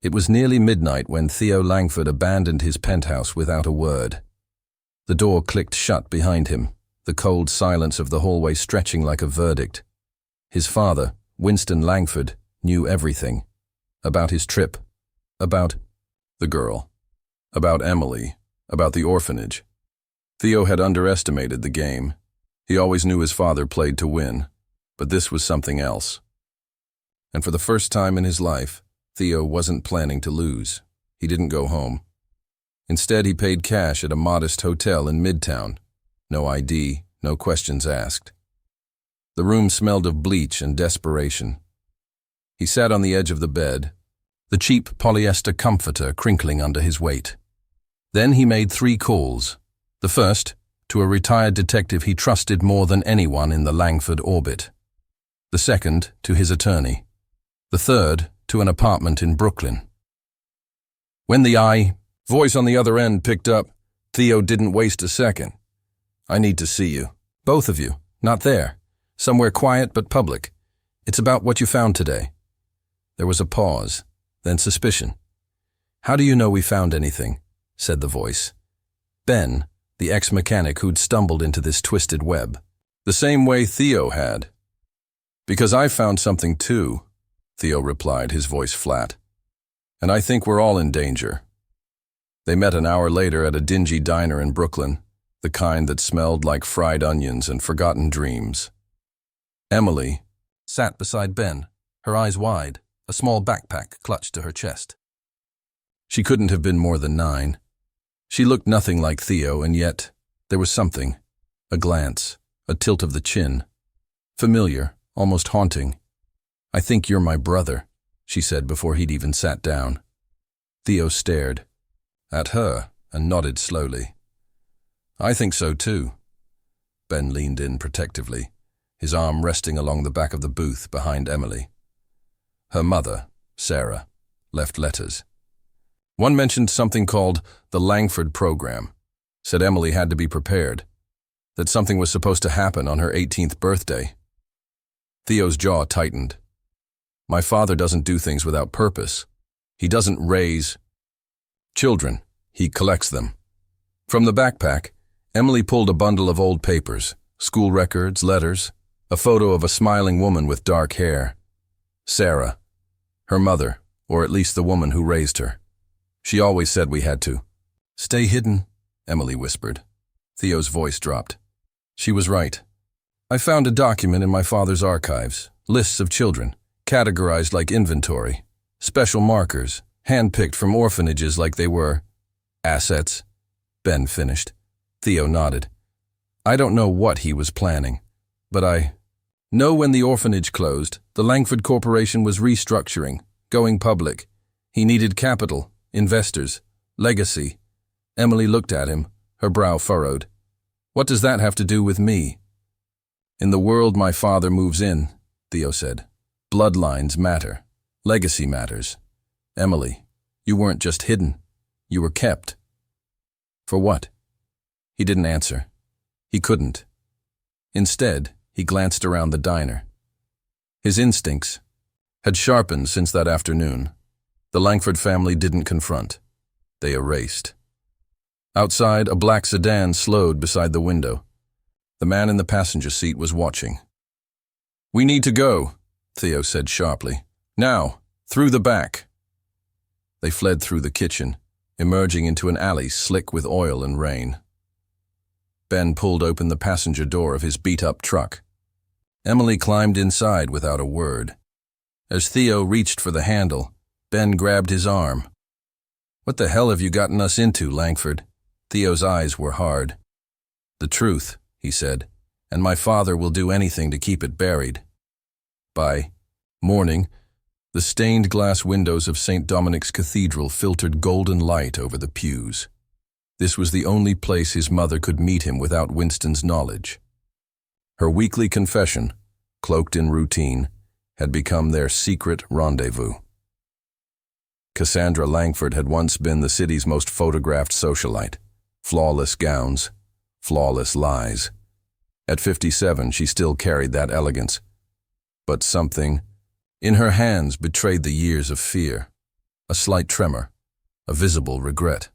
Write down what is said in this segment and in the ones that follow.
It was nearly midnight when Theo Langford abandoned his penthouse without a word. The door clicked shut behind him, the cold silence of the hallway stretching like a verdict. His father, Winston Langford, knew everything. About his trip, about the girl, about Emily, about the orphanage. Theo had underestimated the game. He always knew his father played to win, but this was something else. And for the first time in his life, Theo wasn't planning to lose. He didn't go home. Instead, he paid cash at a modest hotel in Midtown. No ID, no questions asked. The room smelled of bleach and desperation. He sat on the edge of the bed, the cheap polyester comforter crinkling under his weight. Then he made 3 calls. The first, to a retired detective he trusted more than anyone in the Langford orbit. The second, to his attorney. The third, to an apartment in Brooklyn. When the voice on the other end picked up, Theo didn't waste a second. "I need to see you. Both of you. Not there. Somewhere quiet but public. It's about what you found today." There was a pause, then suspicion. "How do you know we found anything?" said the voice. Ben, the ex-mechanic who'd stumbled into this twisted web. "The same way Theo had." "Because I found something too," Theo replied, his voice flat. "And I think we're all in danger." They met an hour later at a dingy diner in Brooklyn, the kind that smelled like fried onions and forgotten dreams. Emily sat beside Ben, her eyes wide, a small backpack clutched to her chest. She couldn't have been more than 9. She looked nothing like Theo, and yet there was something, a glance, a tilt of the chin. Familiar, almost haunting. "I think you're my brother," she said before he'd even sat down. Theo stared at her and nodded slowly. "I think so too." Ben leaned in protectively, his arm resting along the back of the booth behind Emily. Her mother, Sarah, left letters. One mentioned something called the Langford program, said Emily had to be prepared, that something was supposed to happen on her 18th birthday. Theo's jaw tightened. "My father doesn't do things without purpose. He doesn't raise children, he collects them." From the backpack, Emily pulled a bundle of old papers, school records, letters, a photo of a smiling woman with dark hair. Sarah, her mother, or at least the woman who raised her. "She always said we had to." "Stay hidden," Emily whispered. Theo's voice dropped. She was right. "I found a document in my father's archives, lists of children, categorized like inventory, special markers, handpicked from orphanages like they were assets." Ben finished. Theo nodded. "I don't know what he was planning, but I know when the orphanage closed, the Langford Corporation was restructuring, going public. He needed capital, investors, legacy." Emily looked at him, her brow furrowed. "What does that have to do with me?" "In the world my father moves in," Theo said. "Bloodlines matter. Legacy matters. Emily, you weren't just hidden. You were kept." "For what?" He didn't answer. He couldn't. Instead, he glanced around the diner. His instincts had sharpened since that afternoon. The Langford family didn't confront. They erased. Outside, a black sedan slowed beside the window. The man in the passenger seat was watching. "We need to go," Theo said sharply. "Now, through the back." They fled through the kitchen, emerging into an alley slick with oil and rain. Ben pulled open the passenger door of his beat-up truck. Emily climbed inside without a word. As Theo reached for the handle, Ben grabbed his arm. "What the hell have you gotten us into, Langford?" Theo's eyes were hard. "The truth," he said, "and my father will do anything to keep it buried." By morning, the stained glass windows of St. Dominic's Cathedral filtered golden light over the pews. This was the only place his mother could meet him without Winston's knowledge. Her weekly confession, cloaked in routine, had become their secret rendezvous. Cassandra Langford had once been the city's most photographed socialite. Flawless gowns, flawless lies. At 57, she still carried that elegance. But something in her hands betrayed the years of fear. a slight tremor, a visible regret.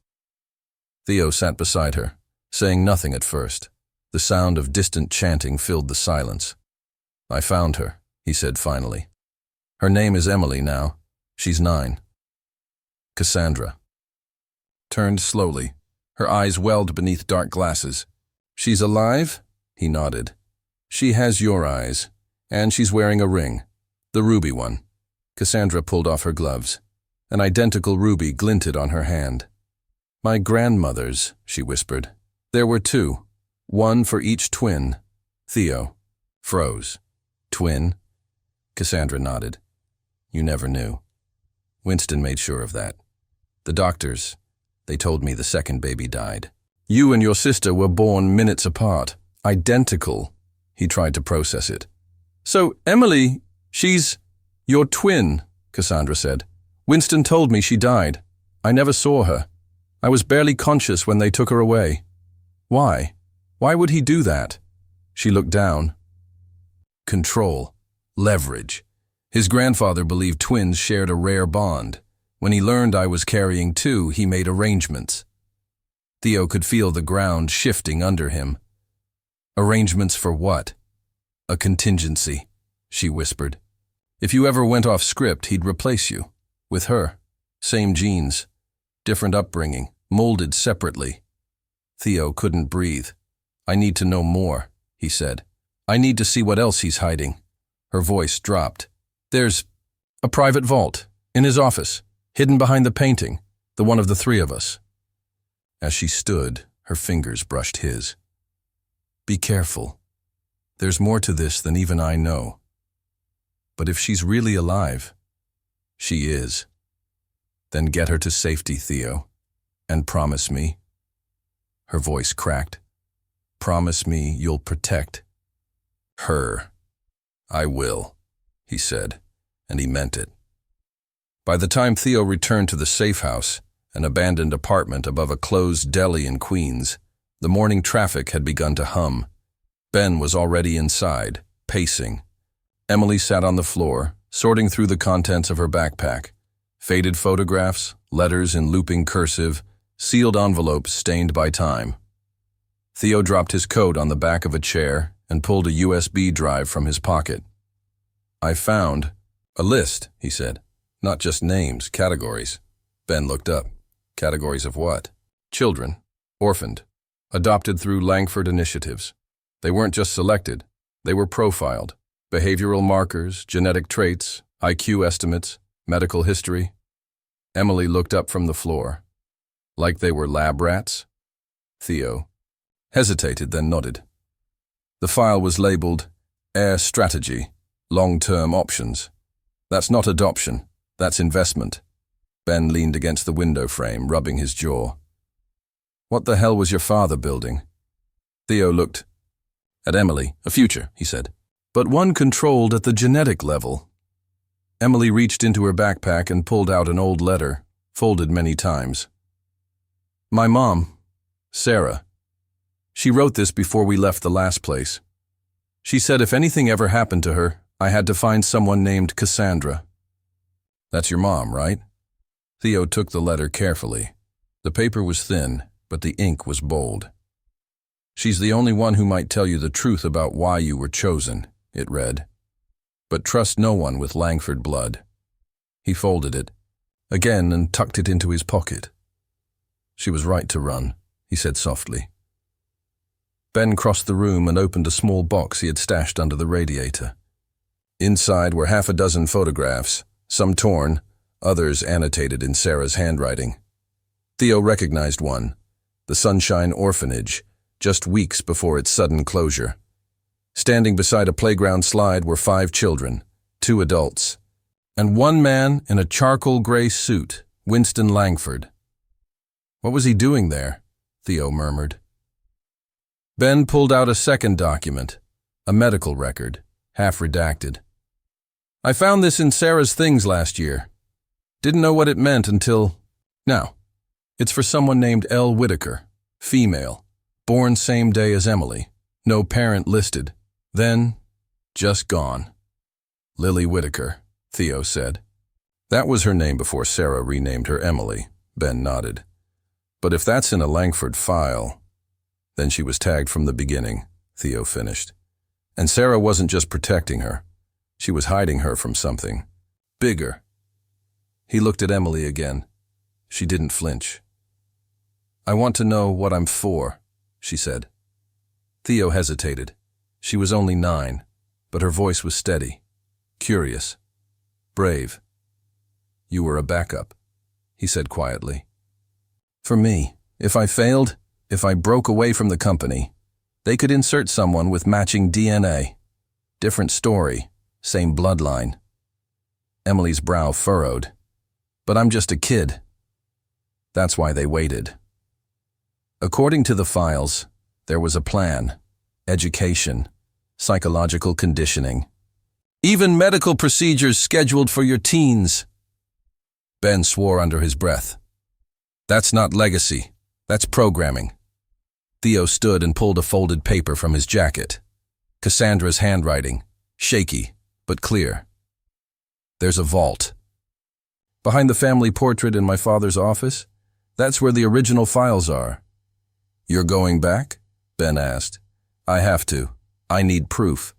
Theo sat beside her, saying nothing at first. The sound of distant chanting filled the silence. "I found her," he said finally. "Her name is Emily now. She's 9. Cassandra." Turned slowly. Her eyes welled beneath dark glasses. "She's alive?" He nodded. "She has your eyes, and she's wearing a ring. The ruby one." Cassandra pulled off her gloves. An identical ruby glinted on her hand. "My grandmother's," she whispered. "There were 2, one for each twin." Theo froze. "Twin?" Cassandra nodded. "You never knew." Winston made sure of that. "The doctors, they told me the second baby died." "You and your sister were born minutes apart. Identical." He tried to process it. "So, Emily, she's your twin," Cassandra said. "Winston told me she died. I never saw her. I was barely conscious when they took her away. Why? Why would he do that?" She looked down. Control. Leverage. His grandfather believed twins shared a rare bond. When he learned I was carrying 2, he made arrangements. Theo could feel the ground shifting under him. "Arrangements for what?" "A contingency," she whispered. "If you ever went off script, he'd replace you. With her. Same genes. Different upbringing. Molded separately." Theo couldn't breathe. "I need to know more," he said. "I need to see what else he's hiding." Her voice dropped. "There's a private vault in his office, hidden behind the painting, the one of the 3 of us." As she stood, her fingers brushed his. "Be careful. There's more to this than even I know. But if she's really alive," "She is." "Then get her to safety, Theo, and promise me." Her voice cracked. "Promise me you'll protect her." "I will," he said, and he meant it. By the time Theo returned to the safe house, an abandoned apartment above a closed deli in Queens, the morning traffic had begun to hum. Ben was already inside, pacing. Emily sat on the floor, sorting through the contents of her backpack. Faded photographs, letters in looping cursive, sealed envelopes stained by time. Theo dropped his coat on the back of a chair and pulled a USB drive from his pocket. "I found a list," he said. "Not just names, categories." Ben looked up. "Categories of what?" "Children. Orphaned. Adopted through Langford initiatives. They weren't just selected. They were profiled. Behavioral markers, genetic traits, IQ estimates, medical history." Emily looked up from the floor. "Like they were lab rats?" Theo hesitated, then nodded. The file was labeled Heir Strategy, Long-Term Options. "That's not adoption, that's investment." Ben leaned against the window frame, rubbing his jaw. "What the hell was your father building?" Theo looked at Emily. "A future," he said. "But one controlled at the genetic level." Emily reached into her backpack and pulled out an old letter, folded many times. "My mom, Sarah. She wrote this before we left the last place. She said if anything ever happened to her, I had to find someone named Cassandra." "That's your mom, right?" Theo took the letter carefully. The paper was thin, but the ink was bold. "She's the only one who might tell you the truth about why you were chosen," it read. "But trust no one with Langford blood." He folded it again and tucked it into his pocket. "She was right to run," he said softly. Ben crossed the room and opened a small box he had stashed under the radiator. Inside were half a dozen photographs, some torn, others annotated in Sarah's handwriting. Theo recognized one, the Sunshine Orphanage, just weeks before its sudden closure. Standing beside a playground slide were 5 children, 2 adults, and one man in a charcoal gray suit, Winston Langford. "What was he doing there?" Theo murmured. Ben pulled out a second document, a medical record, half redacted. "I found this in Sarah's things last year. Didn't know what it meant until now. It's for someone named L. Whitaker, female, born same day as Emily, no parent listed, then just gone." "Lily Whitaker," Theo said. That was her name before Sarah renamed her Emily, Ben nodded. But if that's in a Langford file, then she was tagged from the beginning, Theo finished. And Sarah wasn't just protecting her. She was hiding her from something bigger. He looked at Emily again. She didn't flinch. I want to know what I'm for, she said. Theo hesitated. She was only 9, but her voice was steady, curious, brave. You were a backup, he said quietly. For me, if I failed, if I broke away from the company, they could insert someone with matching DNA. Different story, same bloodline. Emily's brow furrowed. But I'm just a kid. That's why they waited. According to the files, there was a plan, education, psychological conditioning. Even medical procedures scheduled for your teens. Ben swore under his breath. That's not legacy. That's programming. Theo stood and pulled a folded paper from his jacket. Cassandra's handwriting, shaky, but clear. There's a vault. Behind the family portrait in my father's office, that's where the original files are. You're going back? Ben asked. I have to. I need proof.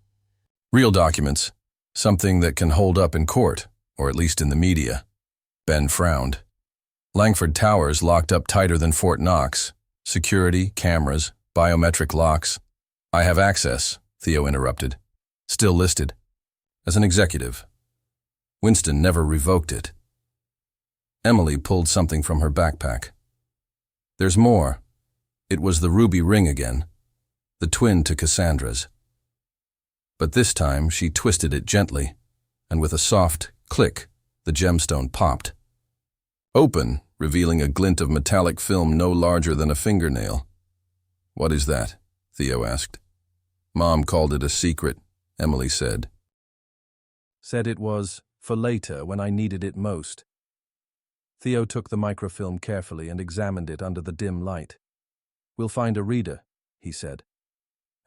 Real documents. Something that can hold up in court, or at least in the media. Ben frowned. Langford Towers locked up tighter than Fort Knox. Security, cameras, biometric locks. I have access, Theo interrupted. Still listed. As an executive. Winston never revoked it. Emily pulled something from her backpack. There's more. It was the ruby ring again, the twin to Cassandra's. But this time she twisted it gently, and with a soft click, the gemstone popped. Open, revealing a glint of metallic film no larger than a fingernail. What is that? Theo asked. Mom called it a secret, Emily said. Said it was for later when I needed it most. Theo took the microfilm carefully and examined it under the dim light. We'll find a reader, he said.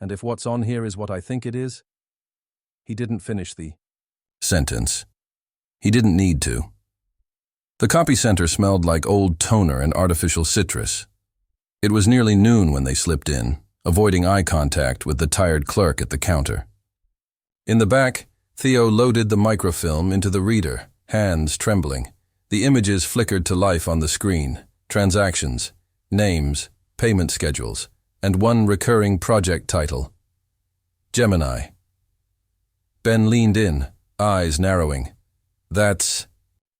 And if what's on here is what I think it is? He didn't finish the sentence. He didn't need to. The copy center smelled like old toner and artificial citrus. It was nearly noon when they slipped in, avoiding eye contact with the tired clerk at the counter. In the back, Theo loaded the microfilm into the reader, hands trembling. The images flickered to life on the screen, transactions, names, payment schedules, and one recurring project title. Gemini. Ben leaned in, eyes narrowing. That's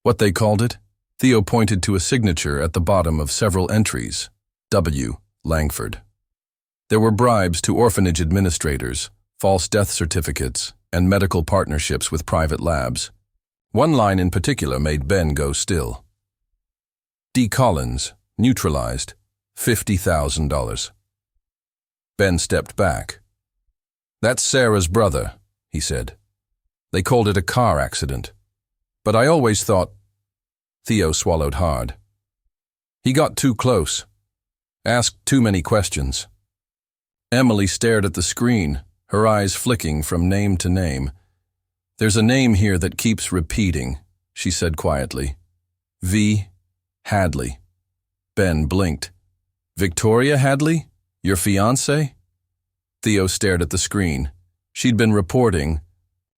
what they called it? Theo pointed to a signature at the bottom of several entries. W. Langford. There were bribes to orphanage administrators, false death certificates, and medical partnerships with private labs. One line in particular made Ben go still. D. Collins, neutralized, $50,000. Ben stepped back. That's Sarah's brother, he said. They called it a car accident. But I always thought... Theo swallowed hard. He got too close. Asked too many questions. Emily stared at the screen, her eyes flicking from name to name. There's a name here that keeps repeating, she said quietly. V. Hadley. Ben blinked. Victoria Hadley? Your fiancée? Theo stared at the screen. She'd been reporting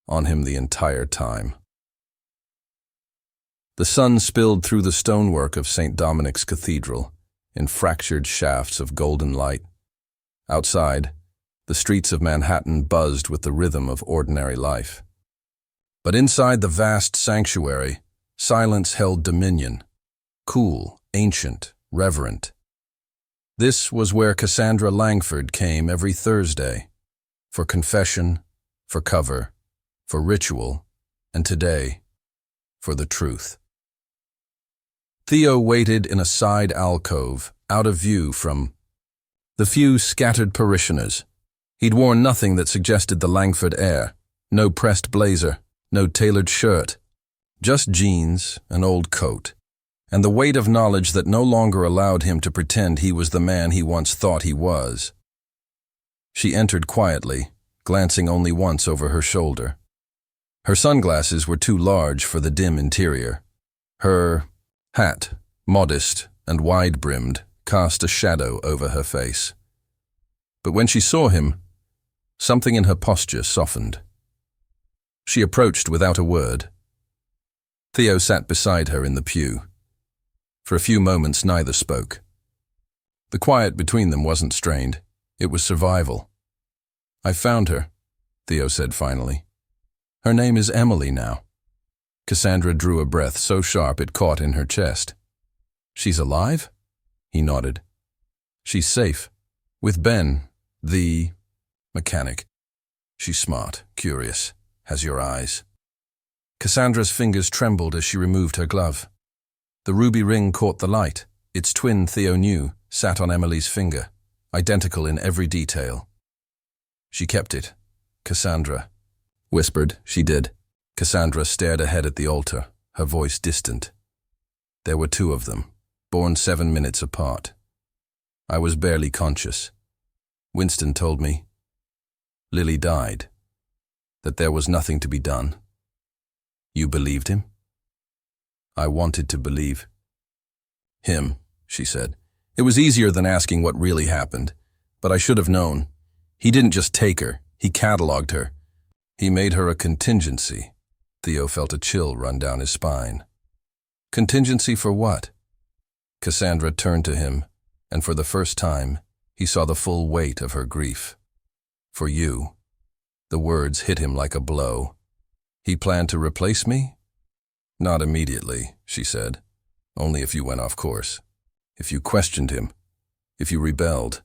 on him the entire time. The sun spilled through the stonework of St. Dominic's Cathedral in fractured shafts of golden light. Outside, the streets of Manhattan buzzed with the rhythm of ordinary life. But inside the vast sanctuary, silence held dominion, cool, ancient, reverent. This was where Cassandra Langford came every Thursday, for confession, for cover, for ritual, and today, for the truth. Theo waited in a side alcove, out of view from the few scattered parishioners. He'd worn nothing that suggested the Langford air, no pressed blazer, no tailored shirt, just jeans, an old coat, and the weight of knowledge that no longer allowed him to pretend he was the man he once thought he was. She entered quietly, glancing only once over her shoulder. Her sunglasses were too large for the dim interior, Her hat, modest and wide-brimmed, cast a shadow over her face. But when she saw him, something in her posture softened. She approached without a word. Theo sat beside her in the pew. For a few moments neither spoke. The quiet between them wasn't strained. It was survival. "I found her," Theo said finally. "Her name is Emily now." Cassandra drew a breath so sharp it caught in her chest. "She's alive?" He nodded. "She's safe. With Ben, the mechanic. She's smart, curious, has your eyes." Cassandra's fingers trembled as she removed her glove. The ruby ring caught the light. Its twin, Theo knew, sat on Emily's finger, identical in every detail. "She kept it," Cassandra whispered. "She did." Cassandra stared ahead at the altar, her voice distant. "There were two of them, born 7 minutes apart. I was barely conscious. Winston told me Lily died, that there was nothing to be done." "You believed him?" "I wanted to believe him," she said. "It was easier than asking what really happened, but I should have known. He didn't just take her, he cataloged her. He made her a contingency." Theo felt a chill run down his spine. "Contingency for what?" Cassandra turned to him, and for the first time, he saw the full weight of her grief. "For you." The words hit him like a blow. "He planned to replace me?" "Not immediately," she said. "Only if you went off course. If you questioned him. If you rebelled.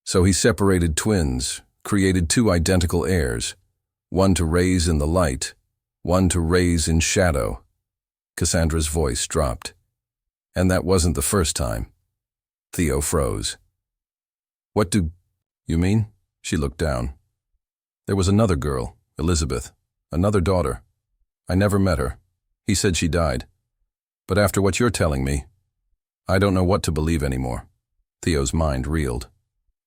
So he separated twins, created 2 identical heirs, one to raise in the light, one to raise in shadow." Cassandra's voice dropped. "And that wasn't the first time." Theo froze. "What do you mean?" She looked down. "There was another girl, Elizabeth, another daughter. I never met her. He said she died. But after what you're telling me, I don't know what to believe anymore." Theo's mind reeled.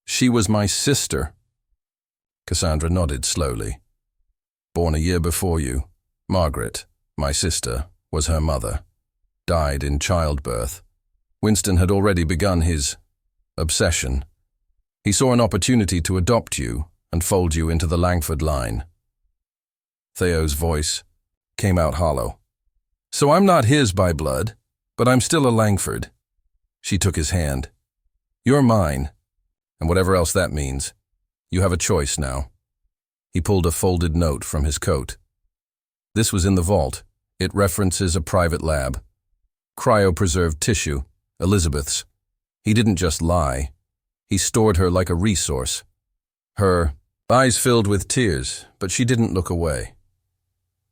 "She was my sister." Cassandra nodded slowly. "Born a year before you. Margaret, my sister, was her mother. Died in childbirth. Winston had already begun his obsession. He saw an opportunity to adopt you and fold you into the Langford line." Theo's voice came out hollow. "So I'm not his by blood, but I'm still a Langford." She took his hand. "You're mine, and whatever else that means, you have a choice now." He pulled a folded note from his coat. "This was in the vault. It references a private lab. Cryopreserved tissue, Elizabeth's. He didn't just lie. He stored her like a resource." Her eyes filled with tears, but she didn't look away.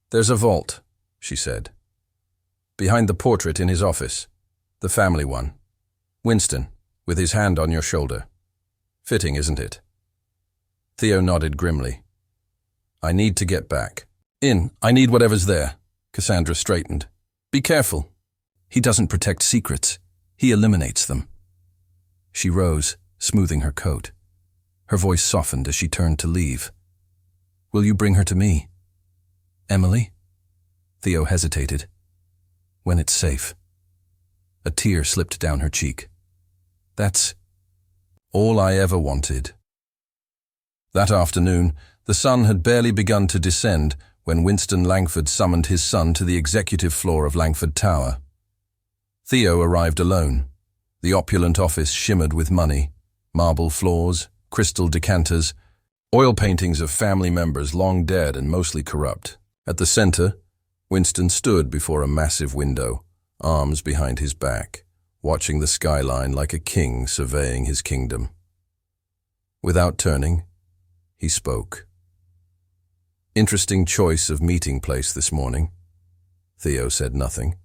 "There's a vault," she said. "Behind the portrait in his office. The family one. Winston, with his hand on your shoulder. Fitting, isn't it?" Theo nodded grimly. "I need to get back. I need whatever's there." Cassandra straightened. "Be careful. He doesn't protect secrets. He eliminates them." She rose, smoothing her coat. Her voice softened as she turned to leave. "Will you bring her to me?" "Emily?" Theo hesitated. "When it's safe." A tear slipped down her cheek. "That's all I ever wanted." That afternoon, the sun had barely begun to descend when Winston Langford summoned his son to the executive floor of Langford Tower. Theo arrived alone. The opulent office shimmered with money, marble floors, crystal decanters, oil paintings of family members long dead and mostly corrupt. At the center, Winston stood before a massive window, arms behind his back, watching the skyline like a king surveying his kingdom. Without turning, he spoke. "Interesting choice of meeting place this morning." Theo said nothing.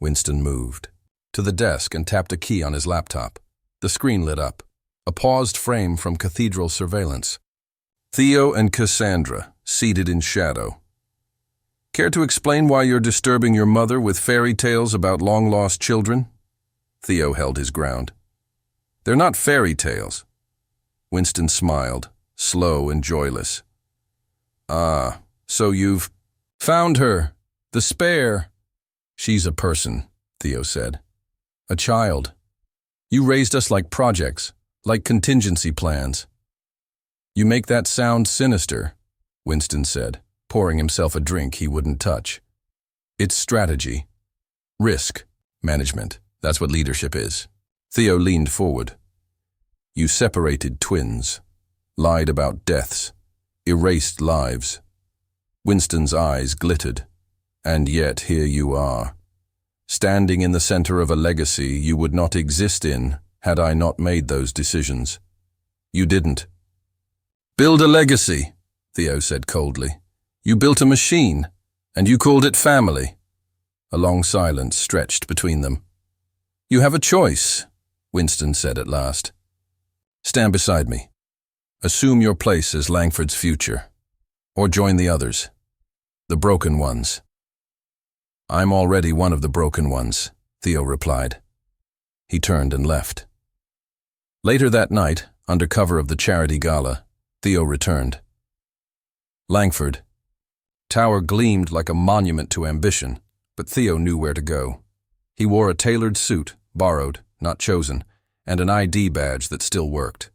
Winston moved to the desk and tapped a key on his laptop. The screen lit up, a paused frame from cathedral surveillance. Theo and Cassandra, seated in shadow. "Care to explain why you're disturbing your mother with fairy tales about long-lost children?" Theo held his ground. "They're not fairy tales." Winston smiled, slow and joyless. "Ah, so you've found her, the spare." She's a person, Theo said. A child. You raised us like projects, like contingency plans. You make that sound sinister, Winston said, pouring himself a drink he wouldn't touch. It's strategy. Risk management. That's what leadership is. Theo leaned forward. You separated twins, lied about deaths, erased lives. Winston's eyes glittered. And yet here you are, standing in the center of a legacy you would not exist in had I not made those decisions. You didn't. Build a legacy, Theo said coldly. You built a machine, and you called it family. A long silence stretched between them. You have a choice, Winston said at last. Stand beside me. Assume your place as Langford's future. Or join the others. The broken ones. I'm already one of the broken ones, Theo replied. He turned and left. Later that night, under cover of the charity gala, Theo returned. Langford. Tower gleamed like a monument to ambition, but Theo knew where to go. He wore a tailored suit, borrowed, not chosen, and an ID badge that still worked.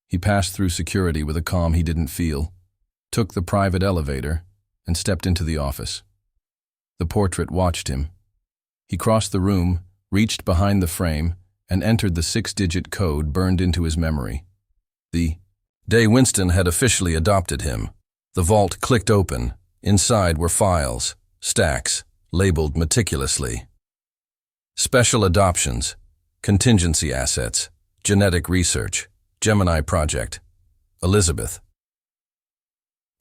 He passed through security with a calm he didn't feel, took the private elevator, and stepped into the office. The portrait watched him. He crossed the room, reached behind the frame, and entered the 6-digit code burned into his memory. The day Winston had officially adopted him. The vault clicked open. Inside were files, stacks, labeled meticulously. Special adoptions, contingency assets, genetic research, Gemini project, Elizabeth.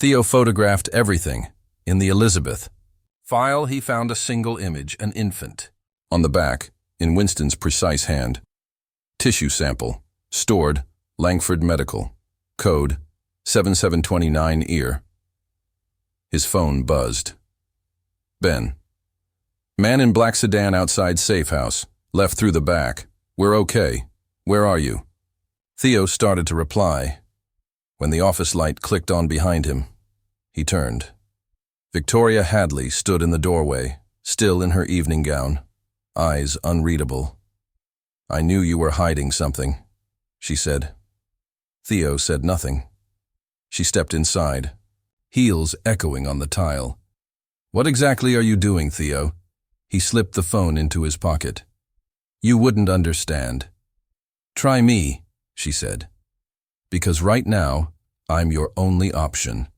Theo photographed everything. In the Elizabeth file, he found a single image, an infant. On the back, in Winston's precise hand, tissue sample, stored, Langford Medical, code 7729 ear. His phone buzzed. Ben. Man in black sedan outside safe house, left through the back. We're okay. Where are you? Theo started to reply. When the office light clicked on behind him, he turned. Victoria Hadley stood in the doorway, still in her evening gown, eyes unreadable. I knew you were hiding something, she said. Theo said nothing. She stepped inside, heels echoing on the tile. What exactly are you doing, Theo? He slipped the phone into his pocket. You wouldn't understand. Try me, she said. Because right now, I'm your only option.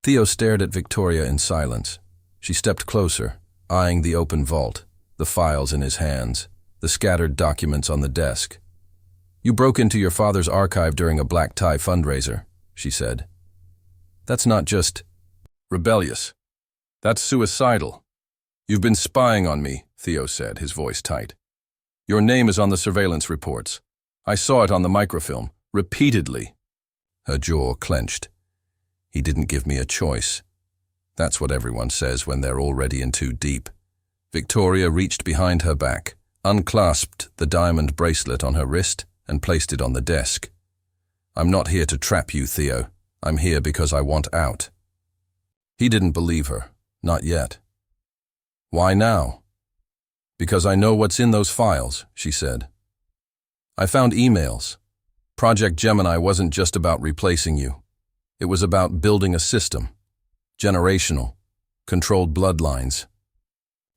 Theo stared at Victoria in silence. She stepped closer, eyeing the open vault, the files in his hands, the scattered documents on the desk. You broke into your father's archive during a black tie fundraiser, she said. That's not just rebellious. That's suicidal. You've been spying on me, Theo said, his voice tight. Your name is on the surveillance reports. I saw it on the microfilm, repeatedly. Her jaw clenched. He didn't give me a choice. That's what everyone says when they're already in too deep. Victoria reached behind her back, unclasped the diamond bracelet on her wrist, and placed it on the desk. I'm not here to trap you, Theo. I'm here because I want out. He didn't believe her. Not yet. Why now? Because I know what's in those files, she said. I found emails. Project Gemini wasn't just about replacing you. It was about building a system. Generational. Controlled bloodlines.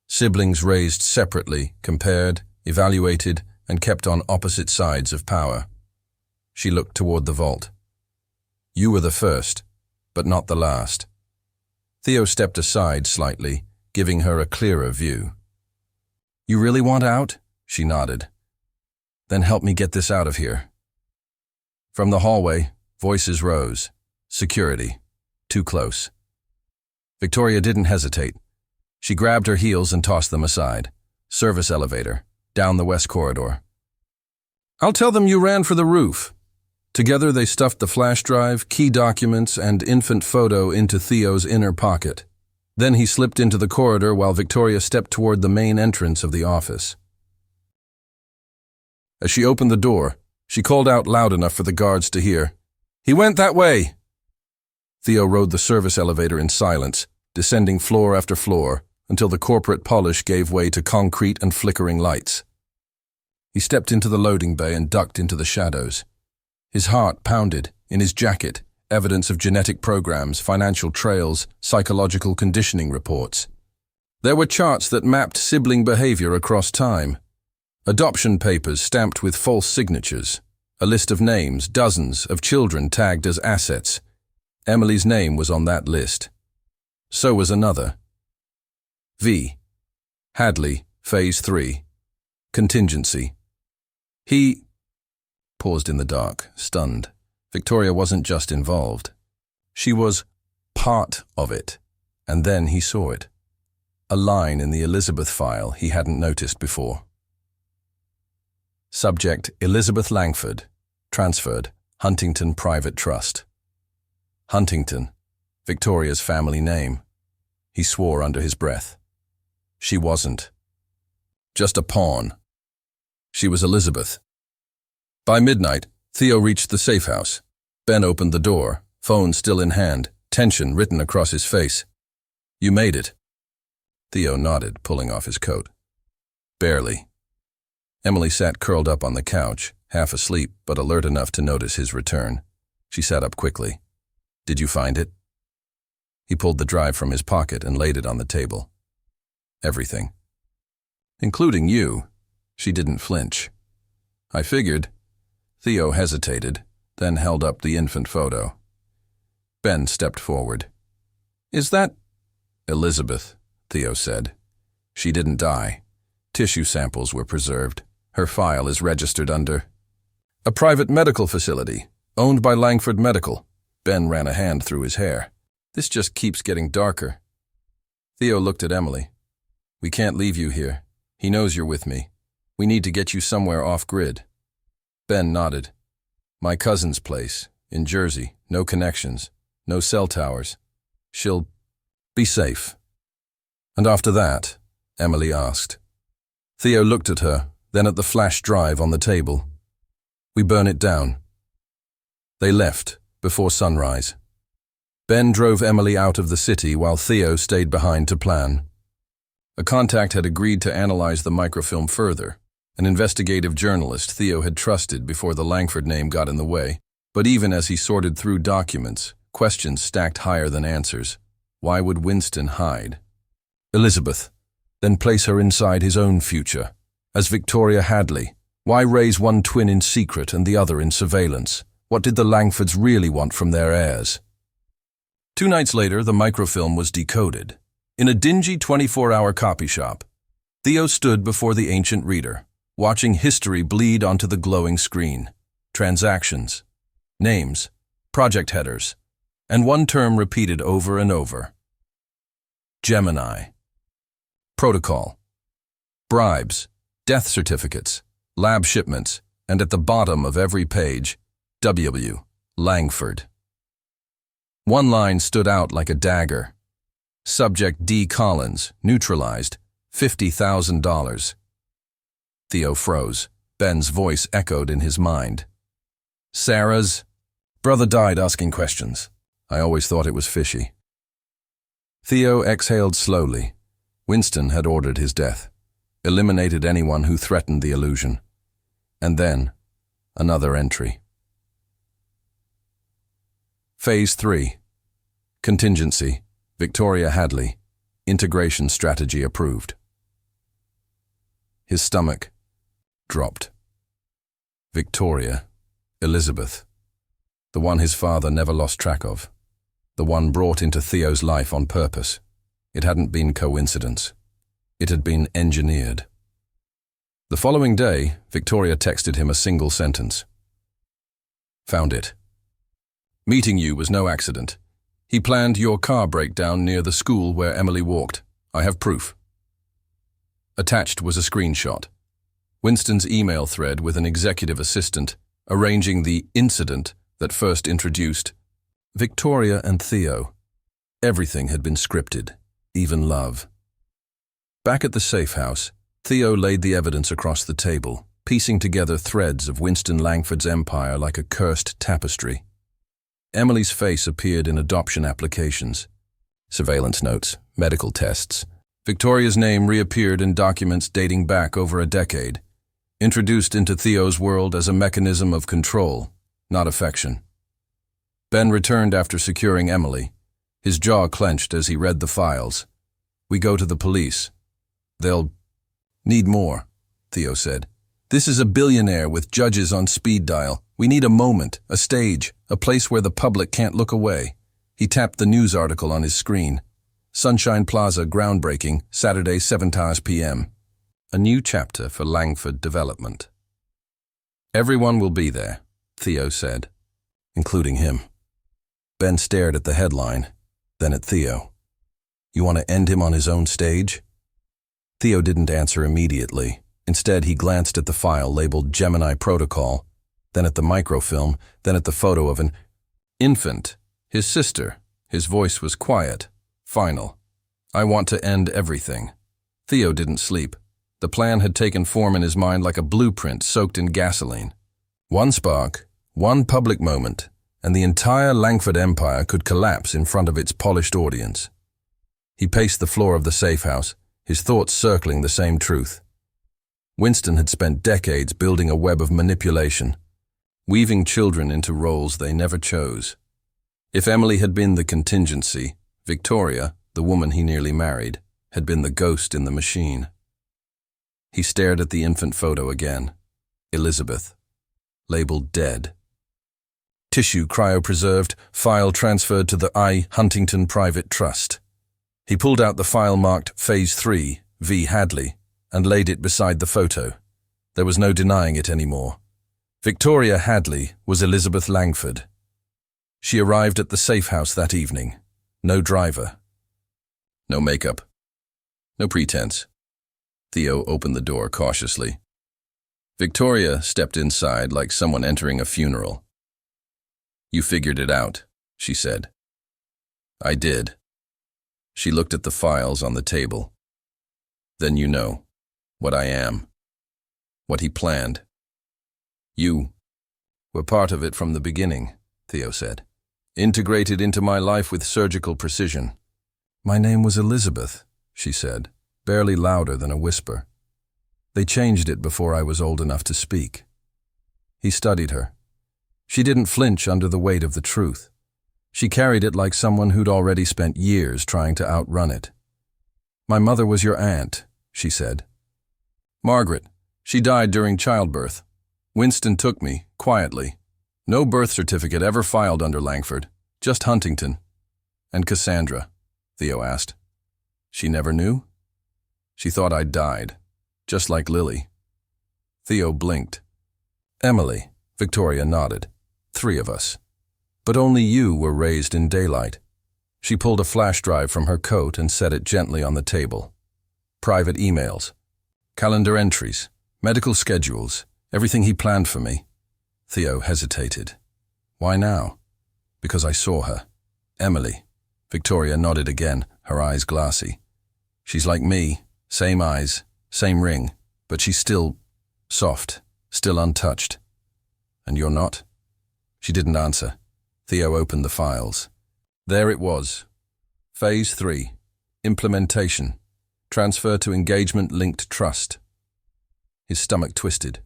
Siblings raised separately, compared, evaluated, and kept on opposite sides of power. She looked toward the vault. You were the first, but not the last. Theo stepped aside slightly, giving her a clearer view. You really want out? She nodded. Then help me get this out of here. From the hallway, voices rose. Security. Too close. Victoria didn't hesitate. She grabbed her heels and tossed them aside. Service elevator. Down the west corridor. I'll tell them you ran for the roof. Together they stuffed the flash drive, key documents, and infant photo into Theo's inner pocket. Then he slipped into the corridor while Victoria stepped toward the main entrance of the office. As she opened the door, she called out loud enough for the guards to hear. He went that way! Theo rode the service elevator in silence, descending floor after floor, until the corporate polish gave way to concrete and flickering lights. He stepped into the loading bay and ducked into the shadows. His heart pounded in his jacket, evidence of genetic programs, financial trails, psychological conditioning reports. There were charts that mapped sibling behavior across time. Adoption papers stamped with false signatures. A list of names, dozens of children tagged as assets. Emily's name was on that list. So was another. V. Hadley, Phase 3. Contingency. He paused in the dark, stunned. Victoria wasn't just involved. She was part of it. And then he saw it. A line in the Elizabeth file he hadn't noticed before. Subject: Elizabeth Langford. Transferred: Huntington Private Trust. Huntington, Victoria's family name. He swore under his breath. She wasn't. Just a pawn. She was Elizabeth. By midnight, Theo reached the safe house. Ben opened the door, phone still in hand, tension written across his face. "You made it." Theo nodded, pulling off his coat. "Barely." Emily sat curled up on the couch, half asleep but alert enough to notice his return. She sat up quickly. "Did you find it?" He pulled the drive from his pocket and laid it on the table. "Everything." "Including you." She didn't flinch. "I figured." Theo hesitated, then held up the infant photo. Ben stepped forward. "Is that—" "Elizabeth," Theo said. "She didn't die. Tissue samples were preserved. Her file is registered under a private medical facility, owned by Langford Medical." Ben ran a hand through his hair. "This just keeps getting darker." Theo looked at Emily. "We can't leave you here. He knows you're with me. We need to get you somewhere off-grid." Ben nodded. "My cousin's place, in Jersey, no connections, no cell towers. She'll be safe." "And after that?" Emily asked. Theo looked at her, then at the flash drive on the table. "We burn it down." They left before sunrise. Ben drove Emily out of the city while Theo stayed behind to plan. A contact had agreed to analyze the microfilm further, an investigative journalist Theo had trusted before the Langford name got in the way. But even as he sorted through documents, questions stacked higher than answers. Why would Winston hide Elizabeth, then place her inside his own future? As Victoria Hadley, why raise one twin in secret and the other in surveillance? What did the Langfords really want from their heirs? 2 nights later, the microfilm was decoded. In a dingy 24-hour copy shop, Theo stood before the ancient reader, watching history bleed onto the glowing screen. Transactions, names, project headers, and one term repeated over and over. Gemini. Protocol. Bribes, death certificates, lab shipments, and at the bottom of every page, W. Langford. One line stood out like a dagger. Subject D. Collins, neutralized, $50,000. Theo froze. Ben's voice echoed in his mind. "Sarah's brother died asking questions. I always thought it was fishy." Theo exhaled slowly. Winston had ordered his death, eliminated anyone who threatened the illusion. And then, another entry. Phase 3. Contingency. Victoria Hadley. Integration strategy approved. His stomach dropped. Victoria. Elizabeth. The one his father never lost track of. The one brought into Theo's life on purpose. It hadn't been coincidence. It had been engineered. The following day, Victoria texted him a single sentence. "Found it. Meeting you was no accident. He planned your car breakdown near the school where Emily walked. I have proof." Attached was a screenshot. Winston's email thread with an executive assistant arranging the incident that first introduced Victoria and Theo. Everything had been scripted, even love. Back at the safe house, Theo laid the evidence across the table, piecing together threads of Winston Langford's empire like a cursed tapestry. Emily's face appeared in adoption applications, surveillance notes, medical tests, Victoria's name reappeared in documents dating back over a decade, introduced into Theo's world as a mechanism of control, not affection. Ben returned after securing Emily, his jaw clenched as he read the files. "We go to the police. They'll need more," Theo said. "This is a billionaire with judges on speed dial. We need a moment, a stage, a place where the public can't look away." He tapped the news article on his screen. Sunshine Plaza groundbreaking, Saturday 7:00 p.m. A new chapter for Langford development. "Everyone will be there," Theo said, including him. Ben stared at the headline, then at Theo. "You want to end him on his own stage?" Theo didn't answer immediately. Instead, he glanced at the file labeled Gemini Protocol, then at the microfilm, then at the photo of an infant, his sister. His voice was quiet, final. "I want to end everything." Theo didn't sleep. The plan had taken form in his mind like a blueprint soaked in gasoline. One spark, one public moment, and the entire Langford empire could collapse in front of its polished audience. He paced the floor of the safe house, his thoughts circling the same truth. Winston had spent decades building a web of manipulation, weaving children into roles they never chose. If Emily had been the contingency, Victoria, the woman he nearly married, had been the ghost in the machine. He stared at the infant photo again. Elizabeth, labeled dead. Tissue cryopreserved, file transferred to the I. Huntington Private Trust. He pulled out the file marked Phase 3, V. Hadley, and laid it beside the photo. There was no denying it anymore. Victoria Hadley was Elizabeth Langford. She arrived at the safe house that evening. No driver. No makeup. No pretense. Theo opened the door cautiously. Victoria stepped inside like someone entering a funeral. "You figured it out," she said. "I did." She looked at the files on the table. "Then you know what I am, what he planned. You were part of it from the beginning," Theo said. "Integrated into my life with surgical precision." "My name was Elizabeth," she said, barely louder than a whisper. "They changed it before I was old enough to speak." He studied her. She didn't flinch under the weight of the truth. She carried it like someone who'd already spent years trying to outrun it. "My mother was your aunt," she said. "Margaret. She died during childbirth. Winston took me, quietly. No birth certificate ever filed under Langford, just Huntington." "And Cassandra?" Theo asked. "She never knew?" "She thought I'd died, just like Lily." Theo blinked. "Emily," Victoria nodded. "3 of us. But only you were raised in daylight." She pulled a flash drive from her coat and set it gently on the table. "Private emails, calendar entries, medical schedules, everything he planned for me." Theo hesitated. "Why now?" "Because I saw her. Emily." Victoria nodded again, her eyes glassy. "She's like me, same eyes, same ring, but she's still soft, still untouched." "And you're not?" She didn't answer. Theo opened the files. There it was. Phase 3. Implementation. Transfer to engagement-linked trust. His stomach twisted.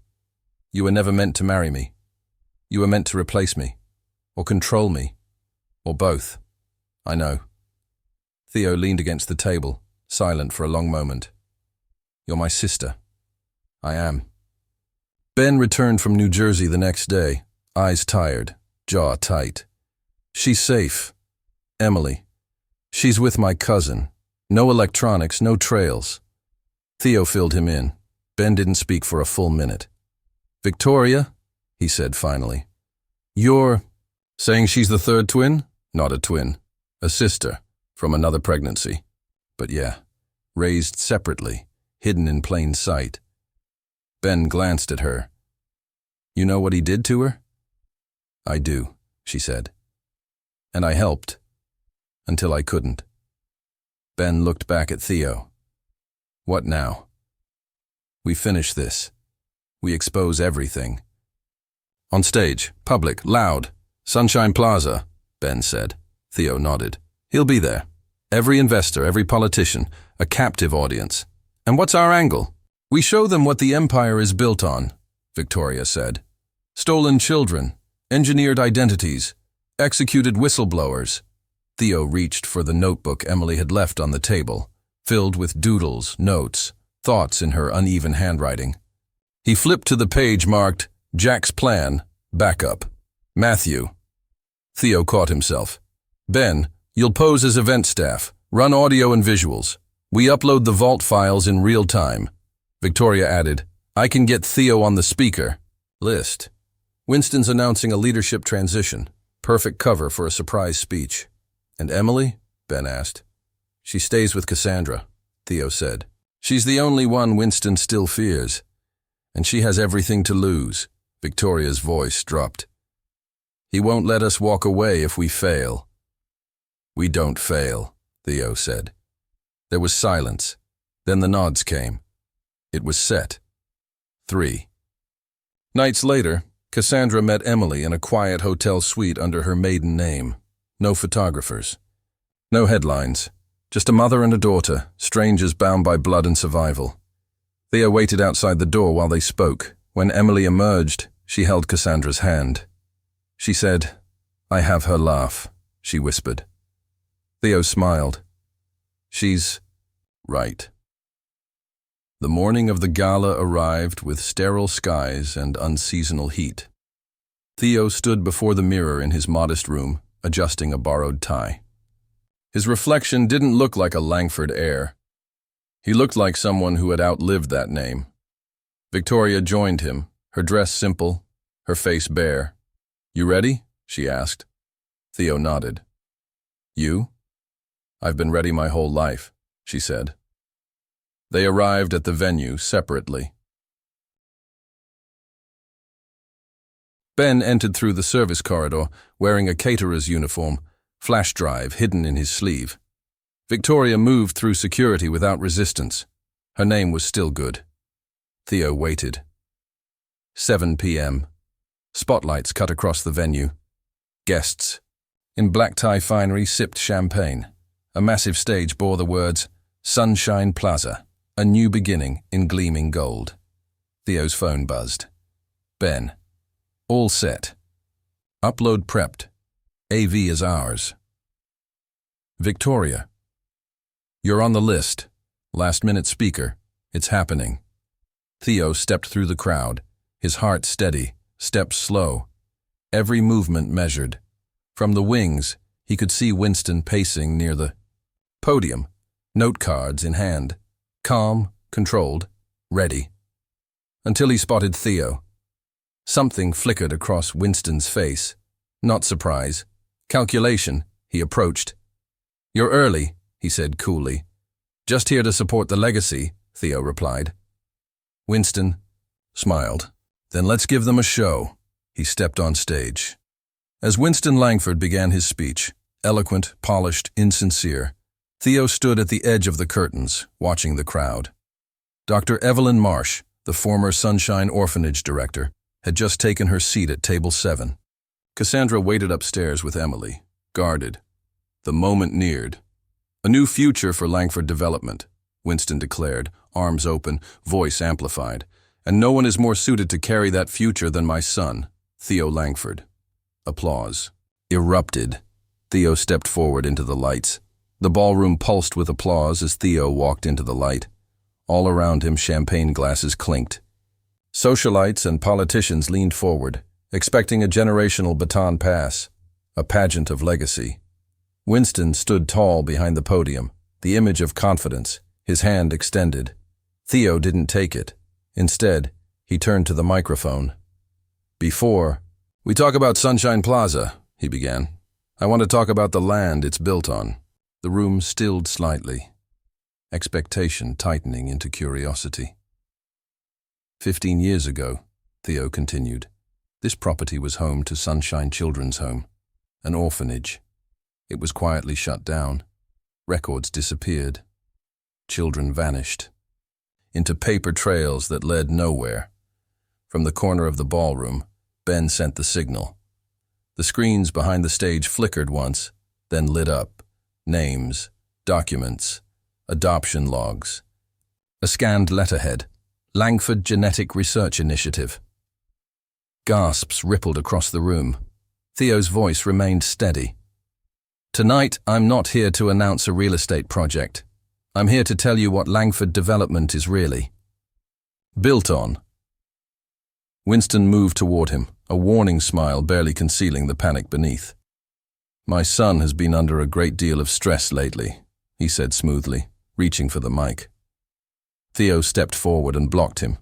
"You were never meant to marry me. You were meant to replace me. Or control me. Or both. I know." Theo leaned against the table, silent for a long moment. "You're my sister." "I am." Ben returned from New Jersey the next day, eyes tired, jaw tight. "She's safe. Emily. She's with my cousin. No electronics, no trails." Theo filled him in. Ben didn't speak for a full minute. "Victoria," he said finally. "You're saying she's the third twin?" "Not a twin. A sister, from another pregnancy. But yeah, raised separately, hidden in plain sight." Ben glanced at her. "You know what he did to her?" "I do," she said. "And I helped. Until I couldn't." Ben looked back at Theo. "What now?" "We finish this. We expose everything." "On stage, public, loud. Sunshine Plaza," Ben said. Theo nodded. "He'll be there. Every investor, every politician, A captive audience. And what's our angle? We show them what the empire is built on, Victoria said. Stolen children, engineered identities, executed whistleblowers. Theo reached for the notebook Emily had left on the table, filled with doodles, notes, thoughts in her uneven handwriting. He flipped to the page marked, Jack's Plan, Backup. Matthew. Theo caught himself. Ben, you'll pose as event staff, run audio and visuals. We upload the vault files in real time. Victoria added, I can get Theo on the speaker. List. Winston's announcing a leadership transition. Perfect cover for a surprise speech. And Emily? Ben asked. She stays with Cassandra, Theo said. She's the only one Winston still fears. And she has everything to lose. Victoria's voice dropped. He won't let us walk away if we fail. We don't fail, Theo said. There was silence. Then the nods came. It was set. 3. Nights later, Cassandra met Emily in a quiet hotel suite under her maiden name. No photographers. No headlines. Just a mother and a daughter, strangers bound by blood and survival. Theo waited outside the door while they spoke. When Emily emerged, she held Cassandra's hand. She said, I have her laugh, she whispered. Theo smiled. She's right. The morning of the gala arrived with sterile skies and unseasonal heat. Theo stood before the mirror in his modest room, adjusting a borrowed tie. His reflection didn't look like a Langford heir. He looked like someone who had outlived that name. Victoria joined him, her dress simple, her face bare. You ready? She asked. Theo nodded. You? I've been ready my whole life, she said. They arrived at the venue separately. Ben entered through the service corridor, wearing a caterer's uniform, flash drive hidden in his sleeve. Victoria moved through security without resistance. Her name was still good. Theo waited. 7 p.m. Spotlights cut across the venue. Guests, in black tie finery, sipped champagne. A massive stage bore the words, Sunshine Plaza, a new beginning in gleaming gold. Theo's phone buzzed. Ben. All set. Upload prepped. AV is ours. Victoria. You're on the list. Last-minute speaker. It's happening. Theo stepped through the crowd, his heart steady, steps slow, every movement measured. From the wings, he could see Winston pacing near the podium, note cards in hand, calm, controlled, ready. Until he spotted Theo. Something flickered across Winston's face. Not surprise. Calculation. He approached. You're early, he said coolly. Just here to support the legacy, Theo replied. Winston smiled. Then let's give them a show. He stepped on stage. As Winston Langford began his speech, eloquent, polished, insincere, Theo stood at the edge of the curtains, watching the crowd. Dr. Evelyn Marsh, the former Sunshine Orphanage director, had just taken her seat at table 7. Cassandra waited upstairs with Emily, guarded. The moment neared. A new future for Langford Development, Winston declared, arms open, voice amplified. And no one is more suited to carry that future than my son, Theo Langford. Applause erupted. Theo stepped forward into the lights. The ballroom pulsed with applause as Theo walked into the light. All around him, champagne glasses clinked. Socialites and politicians leaned forward, expecting a generational baton pass, a pageant of legacy. Winston stood tall behind the podium, the image of confidence, his hand extended. Theo didn't take it. Instead, he turned to the microphone. Before we talk about Sunshine Plaza, he began, I want to talk about the land it's built on. The room stilled slightly, expectation tightening into curiosity. 15 years ago, Theo continued, this property was home to Sunshine Children's Home, an orphanage. It was quietly shut down. Records disappeared. Children vanished. Into paper trails that led nowhere. From the corner of the ballroom, Ben sent the signal. The screens behind the stage flickered once, then lit up. Names, documents, adoption logs. A scanned letterhead, Langford Genetic Research Initiative. Gasps rippled across the room. Theo's voice remained steady. Tonight, I'm not here to announce a real estate project. I'm here to tell you what Langford Development is really built on. Winston moved toward him, a warning smile barely concealing the panic beneath. My son has been under a great deal of stress lately, he said smoothly, reaching for the mic. Theo stepped forward and blocked him.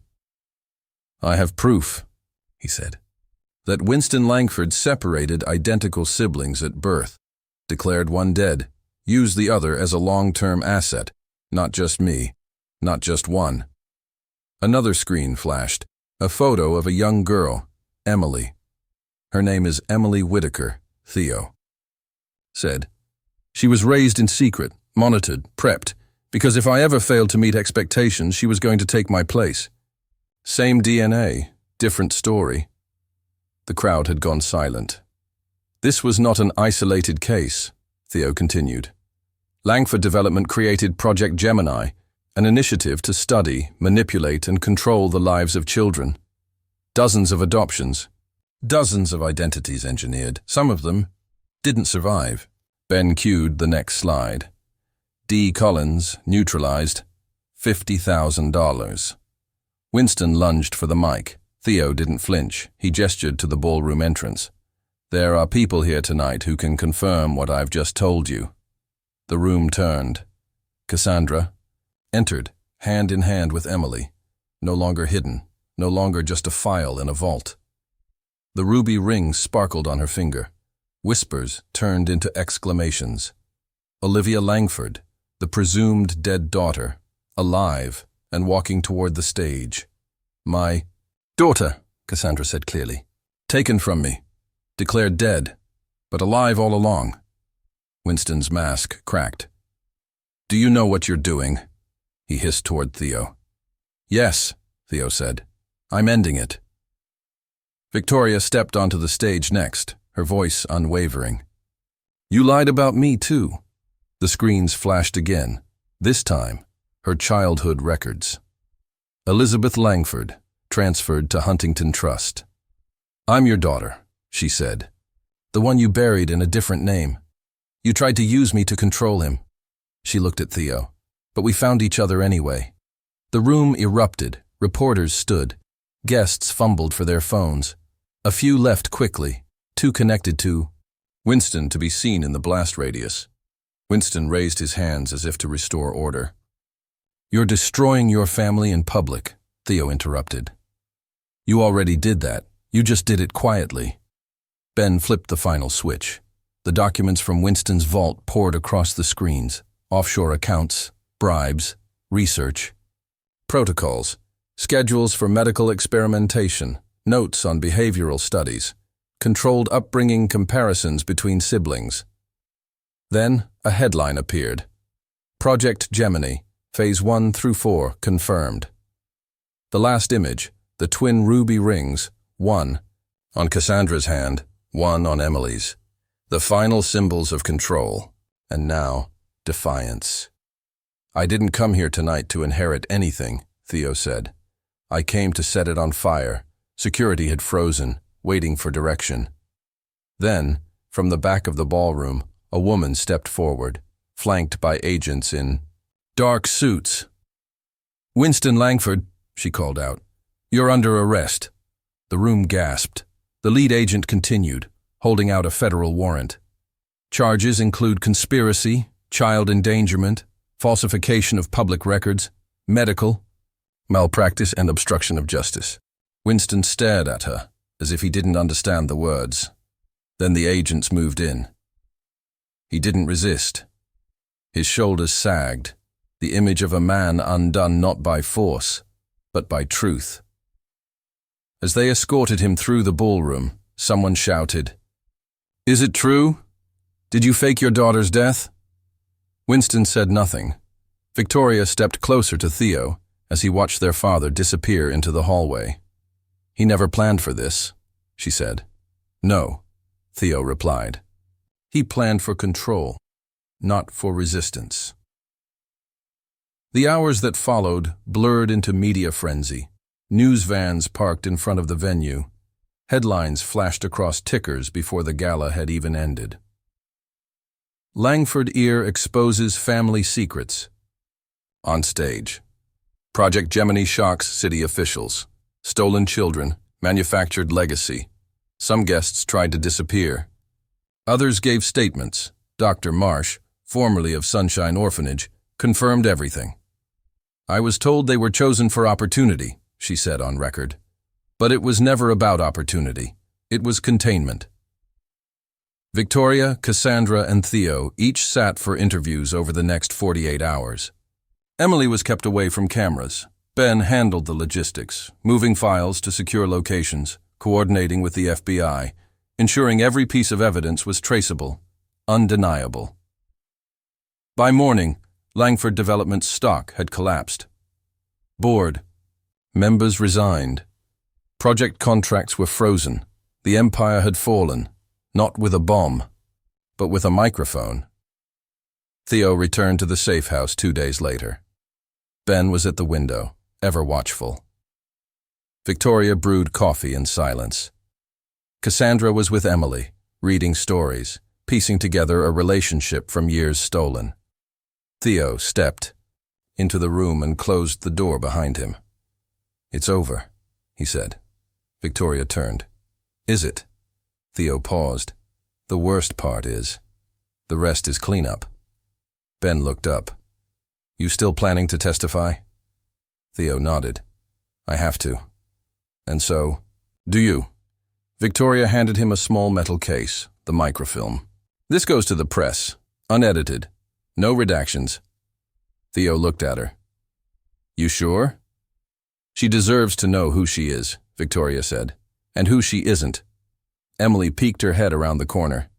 I have proof, he said, that Winston Langford separated identical siblings at birth, declared one dead, used the other as a long-term asset, not just me, not just one. Another screen flashed, a photo of a young girl, Emily. Her name is Emily Whitaker, Theo said. She was raised in secret, monitored, prepped, because if I ever failed to meet expectations, she was going to take my place. Same DNA, different story. The crowd had gone silent. This was not an isolated case, Theo continued. Langford Development created Project Gemini, an initiative to study, manipulate, and control the lives of children. Dozens of adoptions, dozens of identities engineered. Some of them didn't survive. Ben cued the next slide. D. Collins, neutralized, $50,000. Winston lunged for the mic. Theo didn't flinch. He gestured to the ballroom entrance. There are people here tonight who can confirm what I've just told you. The room turned. Cassandra entered, hand in hand with Emily, no longer hidden, no longer just a file in a vault. The ruby ring sparkled on her finger. Whispers turned into exclamations. Olivia Langford, the presumed dead daughter, alive and walking toward the stage. My daughter, Cassandra said clearly, taken from me, declared dead, but alive all along. Winston's mask cracked. Do you know what you're doing? He hissed toward Theo. Yes, Theo said. I'm ending it. Victoria stepped onto the stage next, her voice unwavering. You lied about me too. The screens flashed again, this time, her childhood records. Elizabeth Langford, transferred to Huntington Trust. I'm your daughter, she said. The one you buried in a different name. You tried to use me to control him. She looked at Theo. But we found each other anyway. The room erupted. Reporters stood. Guests fumbled for their phones. A few left quickly, too connected to Winston to be seen in the blast radius. Winston raised his hands as if to restore order. You're destroying your family in public, Theo interrupted. You already did that. You just did it quietly. Ben flipped the final switch. The documents from Winston's vault poured across the screens. Offshore accounts, bribes, research, protocols, schedules for medical experimentation, notes on behavioral studies, controlled upbringing comparisons between siblings. Then a headline appeared. Project Gemini, Phase 1 through 4 confirmed. The last image, the twin ruby rings, one on Cassandra's hand, one on Emily's. The final symbols of control, and now defiance. I didn't come here tonight to inherit anything, Theo said. I came to set it on fire. Security had frozen, waiting for direction. Then, from the back of the ballroom, a woman stepped forward, flanked by agents in dark suits. Winston Langford, she called out. You're under arrest. The room gasped. The lead agent continued, holding out a federal warrant. Charges include conspiracy, child endangerment, falsification of public records, medical, malpractice, and obstruction of justice. Winston stared at her, as if he didn't understand the words. Then the agents moved in. He didn't resist. His shoulders sagged, the image of a man undone not by force, but by truth. As they escorted him through the ballroom, someone shouted, "Is it true? Did you fake your daughter's death?" Winston said nothing. Victoria stepped closer to Theo as he watched their father disappear into the hallway. He never planned for this, she said. No, Theo replied. He planned for control, not for resistance. The hours that followed blurred into media frenzy. News vans parked in front of the venue. Headlines flashed across tickers before the gala had even ended. Langford Ear exposes family secrets. On stage. Project Gemini shocks city officials. Stolen children, manufactured legacy. Some guests tried to disappear. Others gave statements. Dr. Marsh, formerly of Sunshine Orphanage, confirmed everything. "I was told they were chosen for opportunity," she said on record. But it was never about opportunity. It was containment. Victoria, Cassandra, and Theo each sat for interviews over the next 48 hours. Emily was kept away from cameras. Ben handled the logistics, moving files to secure locations, coordinating with the FBI, ensuring every piece of evidence was traceable, undeniable. By morning, Langford Development's stock had collapsed. Board. Members resigned. Project contracts were frozen. The empire had fallen, not with a bomb, but with a microphone. Theo returned to the safe house 2 days later. Ben was at the window, ever watchful. Victoria brewed coffee in silence. Cassandra was with Emily, reading stories, piecing together a relationship from years stolen. Theo stepped into the room and closed the door behind him. "It's over," he said. Victoria turned. "Is it?" Theo paused. "The worst part is. The rest is cleanup." Ben looked up. "You still planning to testify?" Theo nodded. "I have to." "And so, do you?" Victoria handed him a small metal case, the microfilm. "This goes to the press, unedited, no redactions." Theo looked at her. "You sure?" "She deserves to know who she is," Victoria said, "and who she isn't." Emily peeked her head around the corner.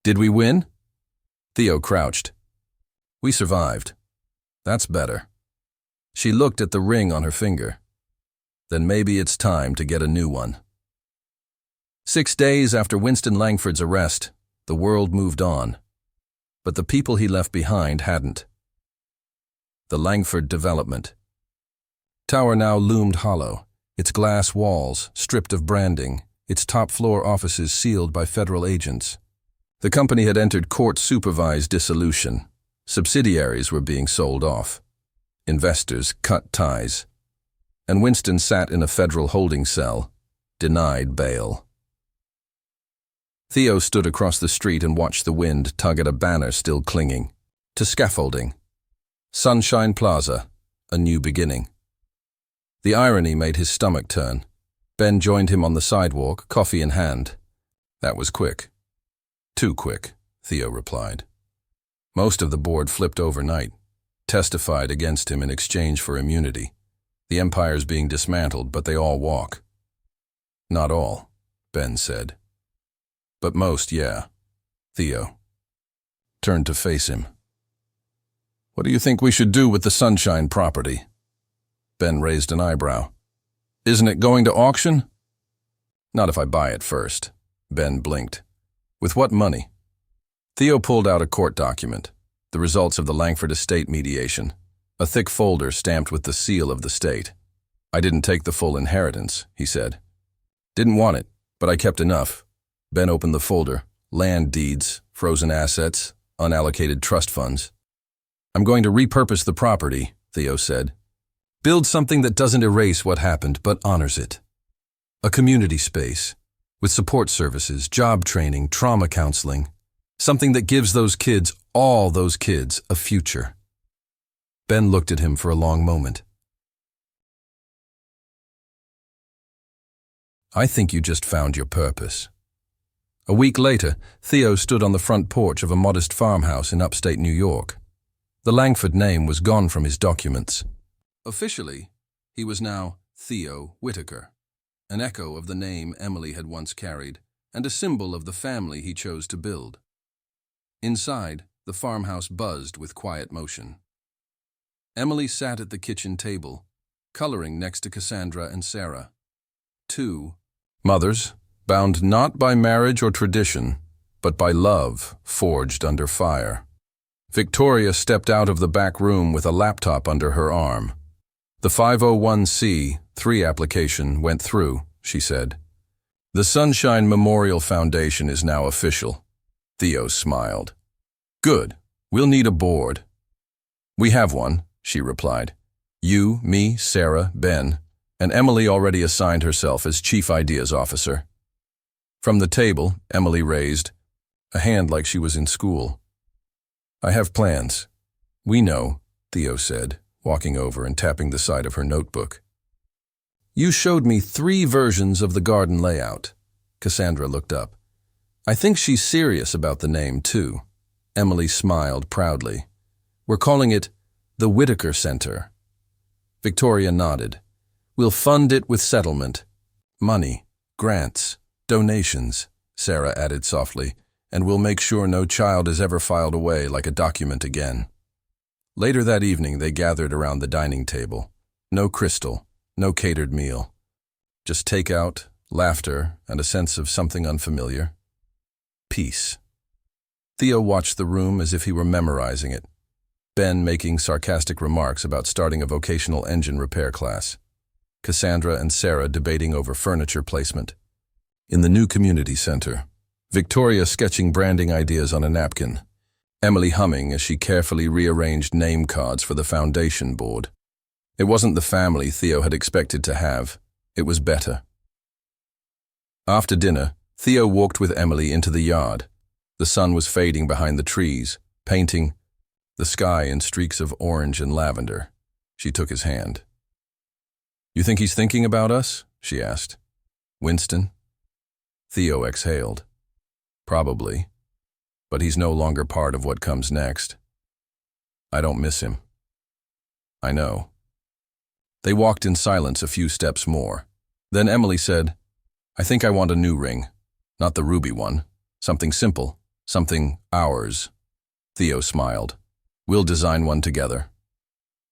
"Did we win?" Theo crouched. "We survived. That's better." She looked at the ring on her finger. "Then maybe it's time to get a new one." 6 days after Winston Langford's arrest, the world moved on. But the people he left behind hadn't. The Langford Development. Tower now loomed hollow, its glass walls stripped of branding, its top-floor offices sealed by federal agents. The company had entered court-supervised dissolution. Subsidiaries were being sold off. Investors cut ties. And Winston sat in a federal holding cell, denied bail. Theo stood across the street and watched the wind tug at a banner still clinging. To scaffolding. Sunshine Plaza, a new beginning. The irony made his stomach turn. Ben joined him on the sidewalk, coffee in hand. "That was quick." "Too quick," Theo replied. Most of the board flipped overnight, testified against him in exchange for immunity. The empire's being dismantled, but they all walk. "Not all," Ben said. "But most, yeah." Theo turned to face him. "What do you think we should do with the Sunshine property?" Ben raised an eyebrow. "Isn't it going to auction?" "Not if I buy it first." Ben blinked. "With what money?" Theo pulled out a court document, the results of the Langford estate mediation, a thick folder stamped with the seal of the state. "I didn't take the full inheritance," he said. "Didn't want it, but I kept enough." Ben opened the folder. Land deeds, frozen assets, unallocated trust funds. "I'm going to repurpose the property," Theo said. "Build something that doesn't erase what happened, but honors it. A community space, with support services, job training, trauma counseling. Something that gives those kids, all those kids, a future." Ben looked at him for a long moment. "I think you just found your purpose." A week later, Theo stood on the front porch of a modest farmhouse in upstate New York. The Langford name was gone from his documents. Officially, he was now Theo Whitaker, an echo of the name Emily had once carried, and a symbol of the family he chose to build. Inside, the farmhouse buzzed with quiet motion. Emily sat at the kitchen table, coloring next to Cassandra and Sarah. Two mothers, bound not by marriage or tradition, but by love forged under fire. Victoria stepped out of the back room with a laptop under her arm. The 501c3 application went through, she said. The Sunshine Memorial Foundation is now official. Theo smiled. Good. We'll need a board. We have one, she replied. You, me, Sarah, Ben, and Emily already assigned herself as Chief Ideas Officer. From the table, Emily raised a hand like she was in school. I have plans. We know, Theo said, walking over and tapping the side of her notebook. You showed me 3 versions of the garden layout. Cassandra looked up. I think she's serious about the name, too. Emily smiled proudly. We're calling it the Whitaker Center. Victoria nodded. We'll fund it with settlement. Money, grants, donations, Sarah added softly, and we'll make sure no child is ever filed away like a document again. Later that evening, they gathered around the dining table. No crystal, no catered meal. Just takeout, laughter, and a sense of something unfamiliar. Peace. Theo watched the room as if he were memorizing it. Ben making sarcastic remarks about starting a vocational engine repair class. Cassandra and Sarah debating over furniture placement. In the new community center, Victoria sketching branding ideas on a napkin. Emily humming as she carefully rearranged name cards for the foundation board. It wasn't the family Theo had expected to have. It was better. After dinner, Theo walked with Emily into the yard. The sun was fading behind the trees, painting the sky in streaks of orange and lavender. She took his hand. You think he's thinking about us? She asked. Winston? Theo exhaled. Probably. But he's no longer part of what comes next. I don't miss him. I know. They walked in silence a few steps more. Then Emily said, I think I want a new ring. Not the ruby one. Something simple. Something ours. Theo smiled. We'll design one together.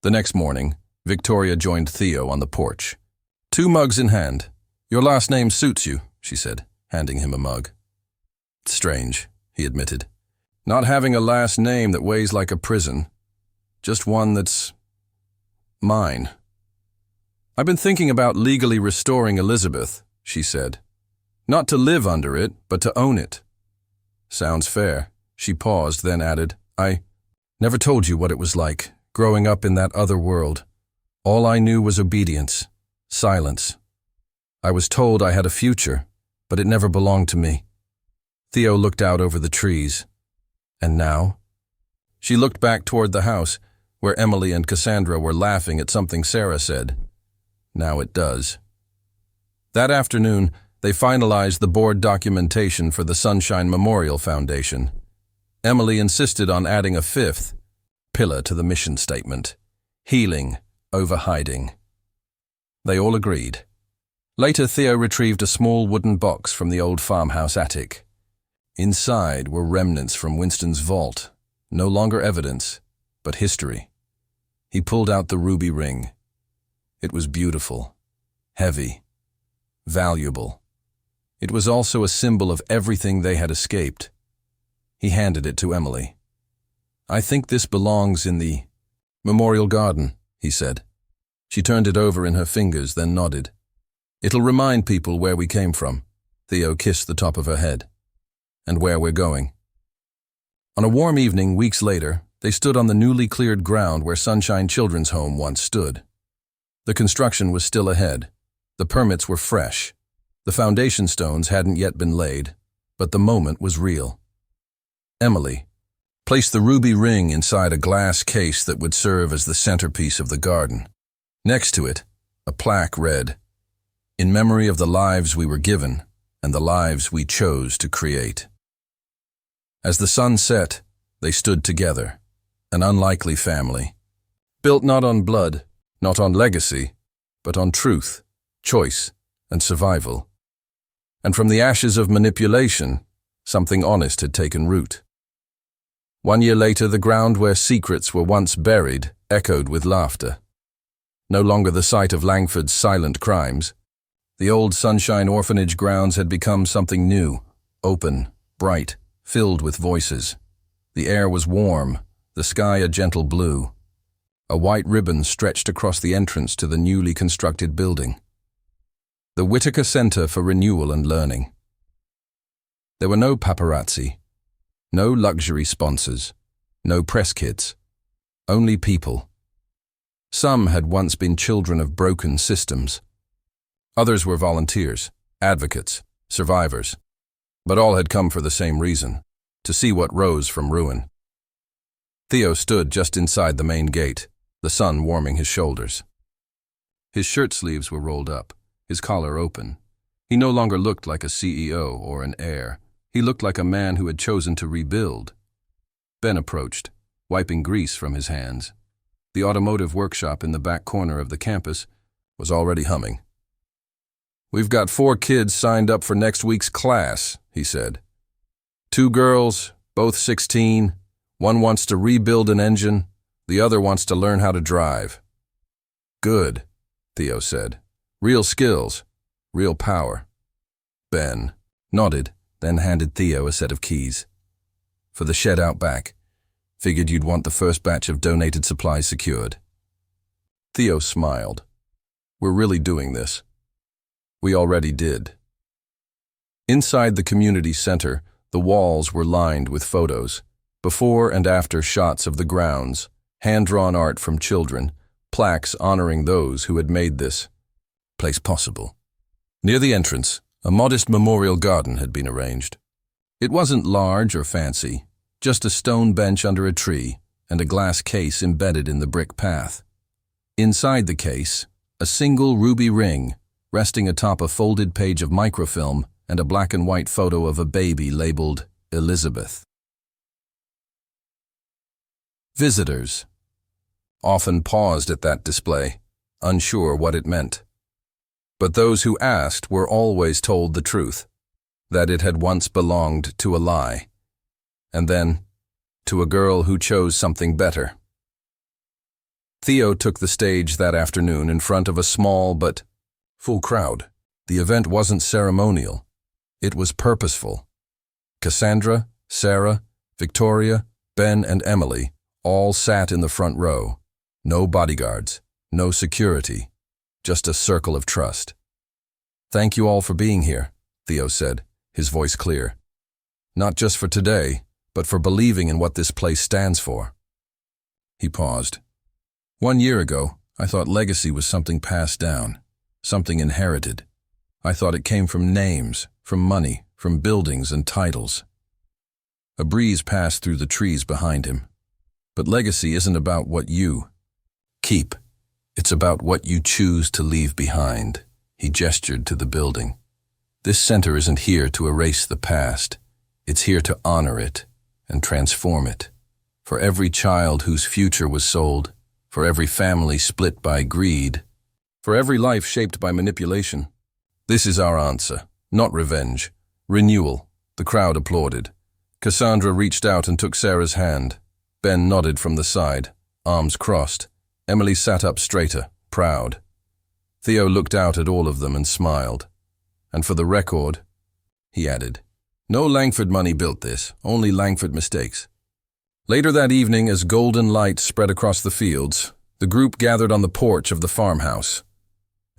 The next morning, Victoria joined Theo on the porch. 2 mugs in hand. Your last name suits you, she said, handing him a mug. It's strange, he admitted. Not having a last name that weighs like a prison. Just one that's mine. I've been thinking about legally restoring Elizabeth, she said. Not to live under it, but to own it. Sounds fair. She paused, then added, I never told you what it was like, growing up in that other world. All I knew was obedience, silence. I was told I had a future, but it never belonged to me. Theo looked out over the trees. And now? She looked back toward the house, where Emily and Cassandra were laughing at something Sarah said. Now it does. That afternoon, they finalized the board documentation for the Sunshine Memorial Foundation. Emily insisted on adding a 5th pillar to the mission statement: healing over hiding. They all agreed. Later, Theo retrieved a small wooden box from the old farmhouse attic. Inside were remnants from Winston's vault, no longer evidence, but history. He pulled out the ruby ring. It was beautiful, heavy, valuable. It was also a symbol of everything they had escaped. He handed it to Emily. I think this belongs in the memorial garden, he said. She turned it over in her fingers, then nodded. It'll remind people where we came from. Theo kissed the top of her head. And where we're going. On a warm evening, weeks later, they stood on the newly cleared ground where Sunshine Children's Home once stood. The construction was still ahead. The permits were fresh. The foundation stones hadn't yet been laid, but the moment was real. Emily placed the ruby ring inside a glass case that would serve as the centerpiece of the garden. Next to it, a plaque read, "In memory of the lives we were given and the lives we chose to create." As the sun set, they stood together, an unlikely family, built not on blood, not on legacy, but on truth, choice, and survival. And from the ashes of manipulation, something honest had taken root. 1 year later, the ground where secrets were once buried echoed with laughter. No longer the site of Langford's silent crimes, the old Sunshine Orphanage grounds had become something new, open, bright, filled with voices. The air was warm, the sky a gentle blue. A white ribbon stretched across the entrance to the newly constructed building. The Whitaker Center for Renewal and Learning. There were no paparazzi, no luxury sponsors, no press kits, only people. Some had once been children of broken systems. Others were volunteers, advocates, survivors. But all had come for the same reason, to see what rose from ruin. Theo stood just inside the main gate, the sun warming his shoulders. His shirt sleeves were rolled up, his collar open. He no longer looked like a CEO or an heir. He looked like a man who had chosen to rebuild. Ben approached, wiping grease from his hands. The automotive workshop in the back corner of the campus was already humming. "We've got 4 kids signed up for next week's class," he said. 2 girls, both 16. One wants to rebuild an engine, the other wants to learn how to drive. "Good," Theo said. "Real skills, real power." Ben nodded, then handed Theo a set of keys. "For the shed out back. Figured you'd want the first batch of donated supplies secured." Theo smiled. "We're really doing this." "We already did." Inside the community center, the walls were lined with photos, before and after shots of the grounds, hand-drawn art from children, plaques honoring those who had made this place possible. Near the entrance, a modest memorial garden had been arranged. It wasn't large or fancy, just a stone bench under a tree and a glass case embedded in the brick path. Inside the case, a single ruby ring resting atop a folded page of microfilm and a black and white photo of a baby labeled Elizabeth. Visitors often paused at that display, unsure what it meant. But those who asked were always told the truth, that it had once belonged to a lie, and then to a girl who chose something better. Theo took the stage that afternoon in front of a small but full crowd. The event wasn't ceremonial. It was purposeful. Cassandra, Sarah, Victoria, Ben, and Emily all sat in the front row. No bodyguards, no security, just a circle of trust. "Thank you all for being here," Theo said, his voice clear. "Not just for today, but for believing in what this place stands for." He paused. "1 year ago, I thought legacy was something passed down, something inherited. I thought it came from names, from money, from buildings and titles." A breeze passed through the trees behind him. "But legacy isn't about what you keep. It's about what you choose to leave behind." He gestured to the building. "This center isn't here to erase the past. It's here to honor it and transform it. For every child whose future was sold, for every family split by greed, for every life shaped by manipulation. This is our answer, not revenge. Renewal." The crowd applauded. Cassandra reached out and took Sarah's hand. Ben nodded from the side, arms crossed. Emily sat up straighter, proud. Theo looked out at all of them and smiled. "And for the record," he added, "no Langford money built this, only Langford mistakes." Later that evening, as golden light spread across the fields, the group gathered on the porch of the farmhouse.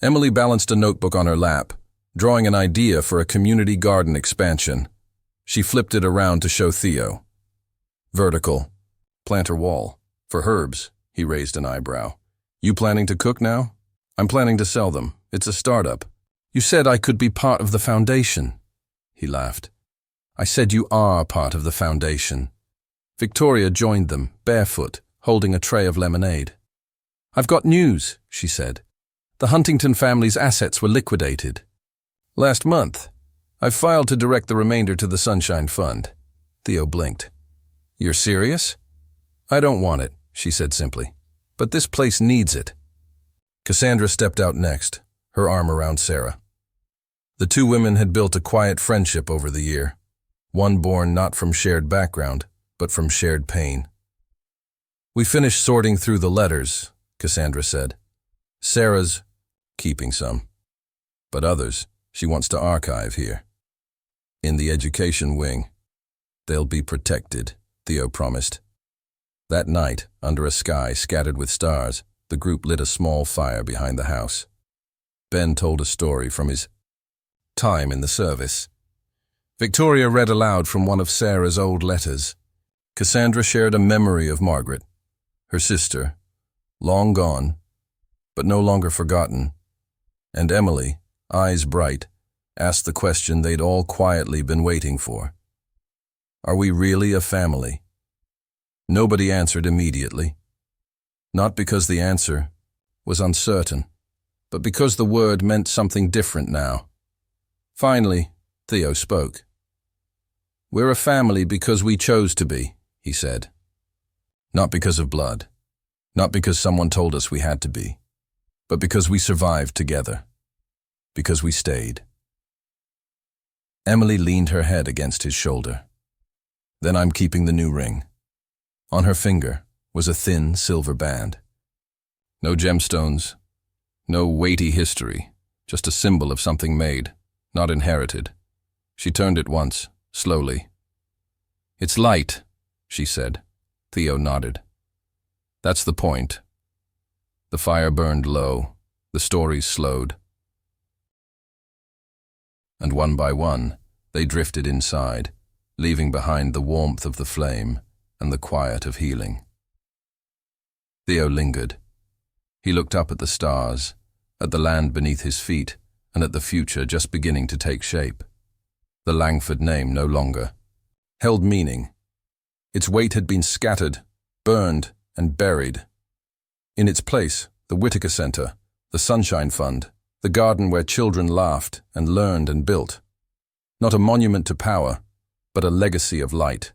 Emily balanced a notebook on her lap, drawing an idea for a community garden expansion. She flipped it around to show Theo. "Vertical. Planter wall. For herbs." He raised an eyebrow. "You planning to cook now?" "I'm planning to sell them. It's a startup." "You said I could be part of the foundation." He laughed. "I said you are part of the foundation." Victoria joined them, barefoot, holding a tray of lemonade. "I've got news," she said. "The Huntington family's assets were liquidated." "Last month. I've filed to direct the remainder to the Sunshine Fund." Theo blinked. "You're serious?" "I don't want it," she said simply. "But this place needs it." Cassandra stepped out next, her arm around Sarah. The two women had built a quiet friendship over the year, one born not from shared background, but from shared pain. "We finished sorting through the letters," Cassandra said. "Sarah's keeping some, but others she wants to archive here. In the education wing. They'll be protected," Theo promised. That night, under a sky scattered with stars, the group lit a small fire behind the house. Ben told a story from his time in the service. Victoria read aloud from one of Sarah's old letters. Cassandra shared a memory of Margaret, her sister, long gone, but no longer forgotten. And Emily, eyes bright, asked the question they'd all quietly been waiting for. Are we really a family? Nobody answered immediately. Not because the answer was uncertain, but because the word meant something different now. Finally, Theo spoke. We're a family because we chose to be, he said. Not because of blood, not because someone told us we had to be, but because we survived together, because we stayed. Emily leaned her head against his shoulder. Then I'm keeping the new ring. On her finger was a thin silver band. No gemstones, no weighty history, just a symbol of something made, not inherited. She turned it once, slowly. It's light, she said. Theo nodded. That's the point. The fire burned low, the stories slowed. And one by one, they drifted inside, leaving behind the warmth of the flame and the quiet of healing. Theo lingered. He looked up at the stars, at the land beneath his feet, and at the future just beginning to take shape. The Langford name no longer held meaning. Its weight had been scattered, burned, and buried. In its place, the Whitaker Center, the Sunshine Fund, the garden where children laughed and learned and built. Not a monument to power, but a legacy of light.